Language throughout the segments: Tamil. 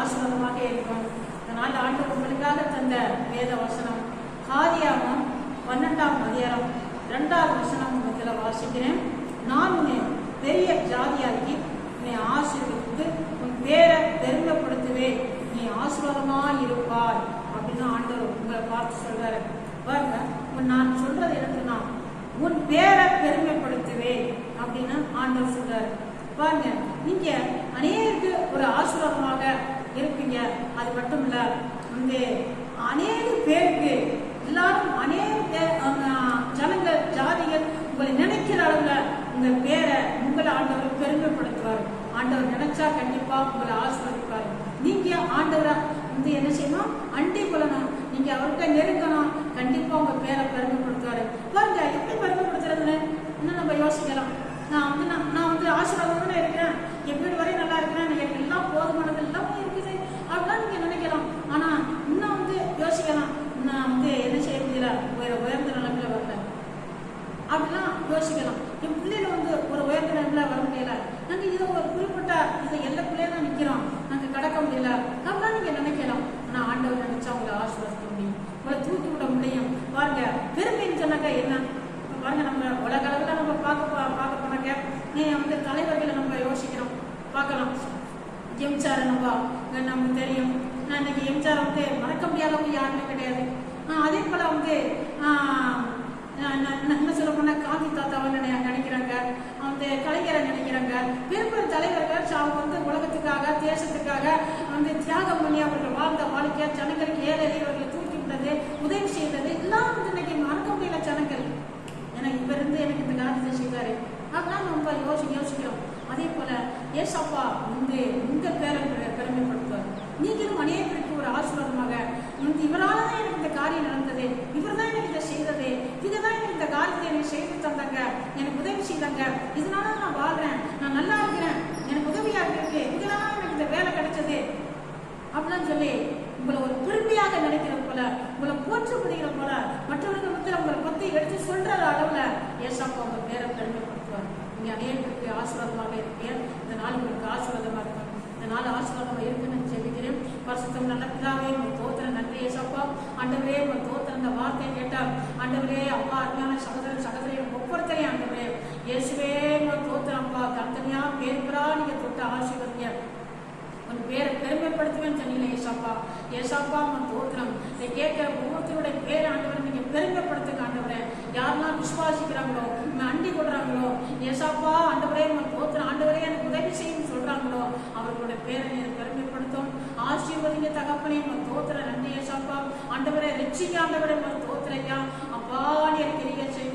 ஆசீர்வாதமாக இருக்கும். அதனால் ஆண்டவர் உங்களுக்காக தந்த வேத வசனம் ஆதியாகமம் 12ஆம் அதிகாரம் 2வது வசனம் முதல்ல வாசிக்கிறேன். நான் உன்னை பெரிய ஜாதியாக்கி உன்னை ஆசீர்வதித்து உன் பேரை பெருமைப்படுத்துவேன், நீ ஆசீர்வாதமா இருப்பாய் அப்படின்னு ஆண்டவர் உங்களை பார்த்து சொல்றாரு. பாருங்க, நான் சொல்றது எனக்குன்னா உன் பேரை பெருமைப்படுத்துவேன் அப்படின்னு ஆண்டவர் சொல்றாரு. பாருங்க, நீங்க அநேகருக்கு ஒரு ஆசீர்வாதமாக இருப்பீங்க. அது மட்டும் இல்ல, இந்த அநேக பேருக்கு எல்லாரும் அநேக ஜனங்கள் ஜாதிகள் உங்களை நினைக்கிற அளவுல உங்க பேரை உங்களை ஆண்டவர் பெருமைப்படுத்துவார். ஆண்டவர் நினைச்சா கண்டிப்பா உங்களை ஆசீர்வதிப்பார். நீங்க ஆண்டவரை வந்து என்ன செய்யணும், அண்டி கொள்ளணும், நீங்க அவர்கிட்ட நெருங்கணும், கண்டிப்பா உங்க பேரை பெருமைப்படுத்துவாரு. பாருங்க, எப்படி பெருமைப்படுத்துறதுன்னு இன்னும் நம்ம யோசிக்கலாம். நான் வந்து ஆசீர்வாதம் தானே இருக்கிறேன், என் வீடு வரையும் நல்லா இருக்கிறேன், எனக்கு எல்லாம் போதுமானது எல்லாமே இருக்குது அப்படிலாம் நீங்க நினைக்கலாம். ஆனா இன்னும் வந்து யோசிக்கலாம், நான் வந்து என்ன செய்ய முடியல, உயர்ந்த நிலைமையில வரல அப்படிலாம் யோசிக்கலாம். என் பிள்ளைல வந்து ஒரு உயர்ந்த நிலைமையில வர முடியல, நாங்க இதை ஒரு குறிப்பிட்ட இதை எல்லைக்குள்ளே தான் நிற்கிறோம், நாங்க கடக்க முடியல அப்படிலாம் நீங்க நினைக்கலாம். ஆனா ஆண்டவர் நினைச்சா உங்களை ஆசீர்வதிக்க முடியும், உங்களை தூக்கி விட முடியும். பாருங்க, பெருமைன்னு சொன்னாக்க என்ன பாருங்க, நம்ம உலக அளவில் நம்ம பார்க்க போனாக்க வந்து தலைவர்களை நம்ம யோசிக்கிறோம், பார்க்கலாம். எம்ஜிஆர் நமக்கு தெரியும். நான் இன்னைக்கு எம்ஜிஆர் வந்து மறக்க முடியாதவங்க யாருமே கிடையாது. அதே போல வந்து என்ன சொல்ல போனா காந்தி தாத்தாவை நினைக்கிறாங்க, வந்து கலைஞரை நினைக்கிறாங்க. பெரும் தலைவர்கள் அவங்க வந்து உலகத்துக்காக தேசத்துக்காக வந்து தியாகம் பண்ணி அவர்கள் வாழ்ந்த வாழ்க்கை, ஜனங்களுக்கு ஏழை எளியவர்களை தூக்கி விட்டது, உதவி செய்தது எல்லாம் வந்து இன்னைக்கு மறக்க முடியல ஜனங்கள். எனக்கு இப்ப இருந்து எனக்கு இந்த காரியத்தை செய்தாரு அப்படின்னா நம்ம யோசிக்கிறோம். அதே போல ஏசப்பா வந்து உங்க பேரை பெருமைப்படுத்துவார். நீங்களும் அநேகருக்கு ஒரு ஆசீர்வாதமாக இவரால் தான் எனக்கு இந்த காரியம் நடந்தது, இவர் தான் எனக்கு இதை செய்தது, இதுதான் எனக்கு இந்த காரியத்தை எனக்கு செய்து தந்தாங்க, எனக்கு உதவி செய்தாங்க, இதனால நான் வாழ்றேன், நான் நல்லா இருக்கிறேன், எனக்கு உதவியாக இருக்கு, இதனால எனக்கு இந்த வேலை கிடைச்சது அப்படின்னு சொல்லி உங்களை ஒரு பெருமையாக நினைக்கிற போல, உங்களை போற்றப்படுகிற போல, மற்றவர்கள் மத்தியில் உங்களை பத்தி எடுத்து சொல்ற அளவுல ஏசப்பா உங்க பேரை பெருமைப்படுத்துவார். நீங்க அநேகருக்கு ஆசீர்வாதமாக இருப்பீங்க. இந்த நாள் உங்களுக்கு ஆசீர்வாதமாக இருக்கும். இந்த நாள் ஆசீர்வாதமாக இருக்குன்னு ஜெபிக்கிறேன். பரிசுத்தம் நல்ல பிதாவே, உங்க தோத்திரம் நன்றி ஏசப்பா. ஆண்டவரே, உங்க தோத்திரம் இந்த வார்த்தையை கேட்டால் ஆண்டவரே அப்பா, அருமையான சகோதரன் ஒவ்வொருத்தரையும் ஆண்டவரே இயேசுவே உங்க தோத்திரம் அப்பா, தனித்தனியா பேருப்பரா நீங்க தொட்டு ஆசீர்வதிங்க, உன் பேரை பெருமைப்படுத்துவேன்னு சொன்னீங்களே ஏசப்பா. ஏசப்பா உன் தோத்திரம். இதை கேட்கிற ஒவ்வொருத்தருடைய பேரை ஆண்டவரை நீங்க பெருமைப்படுத்துங்க ஆண்டவரே. யாரெல்லாம் விசுவாசிக்கிறாங்களோ, அண்டி கொடுறாங்களோ ஏசப்பா ஆண்டவரே உன் தோத்திரம், ஆண்டவரே எனக்கு உதவி செய்யும் சொல்றாங்களோ அவர்களுடைய பேரை நீங்க பெருமைப்படுத்தும். ஆசீர்வதிங்க தகப்பனே, உன் தோத்திரம் நன்றி ஏசப்பா. ஆண்டவரே ரட்சிக்க ஆண்டவரே உன் தோத்திரையா அப்பா, நீ கிரியை செய்ய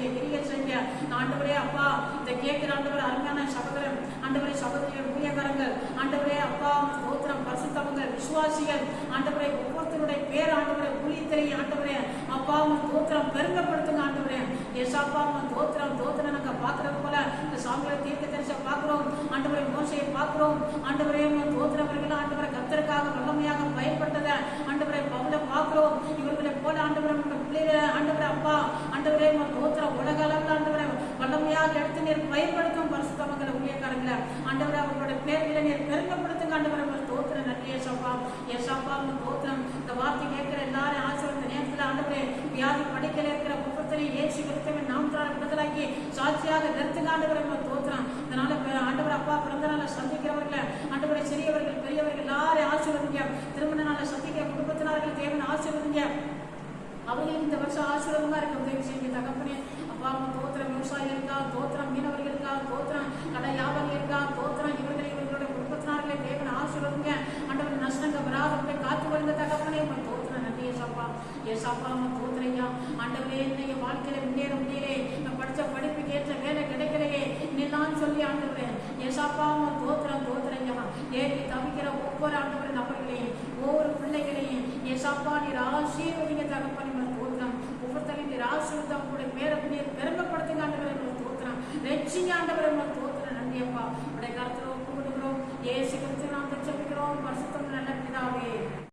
ஆண்டவரே அப்பா. இதை கேட்கிற ஆண்டவர் அருமையான சகோதரன் ஆண்டவரே, சகோதரியர், ஊழியக்காரங்கள் ஆண்டவரே அப்பா தோத்திரம், பரிசுத்தவங்க விசுவாசிகள் ஆண்டவரே ஒவ்வொருத்தருடைய பேர் ஆண்டவரே ஊழியத்திலே ஆண்டவரே அப்பா உன் தோத்திரம் பெருமைப்படுத்துங்க ஆண்டவரே. ஏசாப்பா உன் தோத்திரம் நாங்க பாக்குறது போல இந்த சாமியோட தீர்க்க தரிசை பார்க்கிறோம் ஆண்டவரே, மோசையை பார்க்கிறோம் ஆண்டவரே. உன் தோத்திரவர்கள் ஆண்டவரை கர்த்தருக்காக வல்லமையாக பயன்பட்டத ஆண்டவரை பவுல பார்க்கிறோம். இவர்களை போல ஆண்டவரை பிள்ளைகளை ஆண்டவரை அப்பா ஆண்டவரே உன் தோத்திரம் உலக அளவில் ஆண்டவரை வல்லமையாக எடுத்து நீர் பயன்படுத்தும் பரிசுத்தவங்களை ஊழியக்காரங்களை ஆண்டவரை அவர்களுடைய பேர்களை நீர் பெருமைப்படுத்துங்க ஆண்டவரை. உன் தோத்திரம் நன்றி ஏசப்பா. ஏசப்பா உன் தோத்திரம். இந்த வார்த்தை கேட்கிற எல்லாரும் ஆசீர்வாத நேரத்தில் ஆண்டவரே வியாதி படிக்கல இருக்கிற ஒவ்வொருத்தரையும் இயேசு கிறிஸ்துவின் நாமத்தால் விடுதலாக்கி சாட்சியாக நிறுத்துங்க ஆண்டவரை. உன் தோத்திரம். இதனால ஆண்டவர் அப்பா பிறந்த நாளை சந்திக்கிறவர்களை ஆண்டவரை சிறியவர்கள் பெரியவர்கள் எல்லாரும் ஆசீர்வதிங்க. திருமண நாளை சந்திக்கிற குடும்பத்தினர்கள் தேவன் ஆசீர்வதிங்க. அவர்களுக்கு இந்த வருஷம் ஆசீர்வாதமா இருக்க உதவி செய்யுங்க தகப்பனே. அப்பா உன் தோத்திரம். விவசாயிகளுக்கா தோத்திரம், மீனவர்களுக்கா தோத்திரம், கடை வியாபாரிகளுக்கா தோத்திரம், இவர்களுடைய குடும்பத்தினர்களை தேவன் ஆசீர்வதிங்க ஆண்டவர். நஷ்டங்கள் வராதவர்களை காத்து வருங்க தகப்பனே. உன் தோத்திரம் நன்றி ஏசப்பா. ஏசப்பா உன் தோத்திரையா ஆண்டவரே. இன்னைக்கு வாழ்க்கையில முன்னேற முடியலே, நான் படிச்ச படிப்புக்கு ஏற்ற வேலை கிடைக்கலையே இன்னெல்லாம் சொல்லி ஆண்டவரே ஏசப்பா உன் தோத்திரம் தோத்திரையா. ஏறி தவிக்கிற ஒவ்வொரு ஆண்டவர் நபர்களையும் ஒவ்வொரு பிள்ளைகளையும் ஏசப்பா நீர் ஆசீர்வதிங்க தகப்பனே. உன் தோத்திரம். ஒவ்வொருத்தரையும் நீர் ஆசீர்வதித்து அவங்களுடைய பேரை பெருமைப்படுத்துங்க ஆண்டவரை. உன் தோத்திரம். ரட்சிங்க ஆண்டவரை.